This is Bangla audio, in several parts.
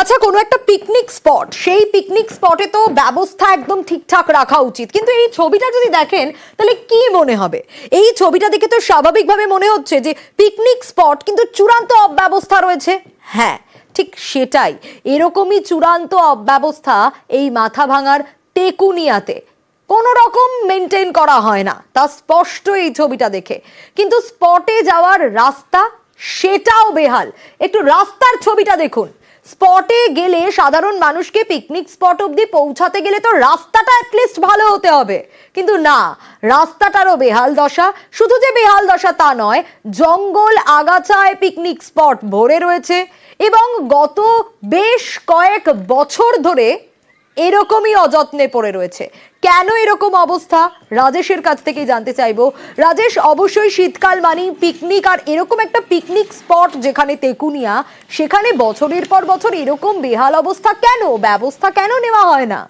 আচ্ছা, কোনো একটা পিকনিক স্পট, সেই পিকনিক স্পটে তো ব্যবস্থা একদম ঠিকঠাক রাখা উচিত, কিন্তু এই ছবিটা যদি দেখেন তাহলে কি মনে হবে? এই ছবিটা দেখে তো স্বাভাবিকভাবে মনে হচ্ছে যে পিকনিক স্পট, কিন্তু চূড়ান্ত অব্যবস্থা রয়েছে। হ্যাঁ, ঠিক সেটাই, এরকমই চূড়ান্ত অব্যবস্থা এই মাথাভাঙার তেকুনিয়াতে কোনো রকম মেনটেন করা হয় না, তা স্পষ্ট এই ছবিটা দেখে। কিন্তু স্পটে যাওয়ার রাস্তা, সেটাও বেহাল। একটু রাস্তার ছবিটা দেখুন। স্পটে গেলে সাধারণ মানুষকে পিকনিক স্পট অবধি পৌঁছাতে গেলে তো রাস্তাটা অ্যাটলিস্ট ভালো হতে হবে, কিন্তু না, রাস্তাটারও বেহাল দশা। শুধু যে বেহাল দশা তা নয়, জঙ্গল আগাছায় পিকনিক স্পট ভরে রয়েছে এবং গত বেশ কয়েক বছর ধরে এরকমই অযত্নে পড়ে রয়েছে। কেন এরকম অবস্থা, রাজেশের কাছ থেকে জানতে চাইবো। রাজেশ, অবশ্যই শীতকাল মানেই পিকনিক, আর এরকম একটা পিকনিক স্পট যেখানে তেকুনিয়া, সেখানে বছরের পর বছর এরকম বেহাল অবস্থা কেন? ব্যবস্থা কেন নেওয়া হয় না?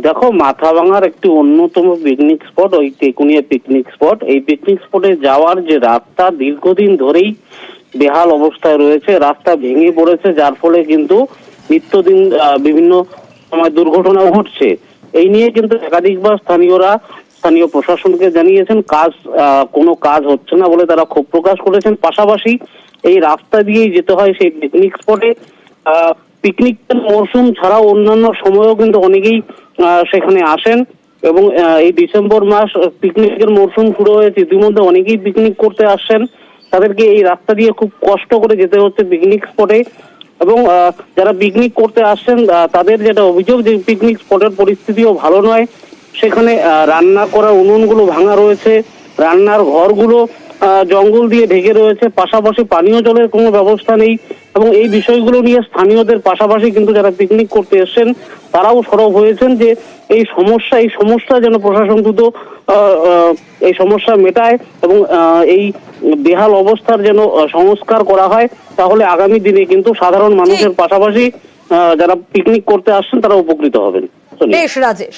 দেখো, মাথাভাঙার একটি অন্যতম পিকনিক স্পট ওই তেকুনিয়া পিকনিক স্পট। এই পিকনিক স্পটে যাওয়ার যে রাস্তা দীর্ঘদিন ধরেই বেহাল অবস্থায় রয়েছে। রাস্তা ভেঙে পড়েছে, যার ফলে কিন্তু নিত্যদিন বিভিন্ন সময় দুর্ঘটনা ঘটছে। এই নিয়ে কিন্তু একাধিকবার স্থানীয় প্রশাসনকে জানিয়েছেন, কোনো কাজ হচ্ছে না বলে তারা ক্ষোভ প্রকাশ করেছেন। পাশাপাশি এই রাস্তা দিয়েই যেতে হয় সেই পিকনিক স্পটে। পিকনিকের মরশুম ছাড়াও অন্যান্য সময়েও কিন্তু অনেকেই সেখানে আসেন এবং এই ডিসেম্বর মাস পিকনিকের মরশুম শুরু হয়েছে, ইতিমধ্যে অনেকেই পিকনিক করতে আসছেন। তাদেরকে এই রাস্তা দিয়ে খুব কষ্ট করে যেতে হচ্ছে পিকনিক স্পটে। এবং যারা পিকনিক করতে আসছেন তাদের যেটা অভিযোগ, যে পিকনিক স্পটের পরিস্থিতিও ভালো নয়। সেখানে রান্না করা উনুনগুলো ভাঙা রয়েছে, রান্নার ঘরগুলো জঙ্গল দিয়ে ঢেকে রয়েছে, পাশাপাশি পানীয় জলের কোনো ব্যবস্থা নেই। এবং এই বিষয়গুলো নিয়ে স্থানীয়দের পাশাপাশি কিন্তু যারা পিকনিক করতে এসছেন তারাও সরব হয়েছেন যে এই সমস্যা যেন প্রশাসন দ্রুত এই সমস্যা মেটায় এবং এই বেহাল অবস্থার যেন সংস্কার করা হয়। তাহলে আগামী দিনে কিন্তু সাধারণ মানুষের পাশাপাশি যারা পিকনিক করতে আসছেন তারা উপকৃত হবেন। বেশ রাজেশ।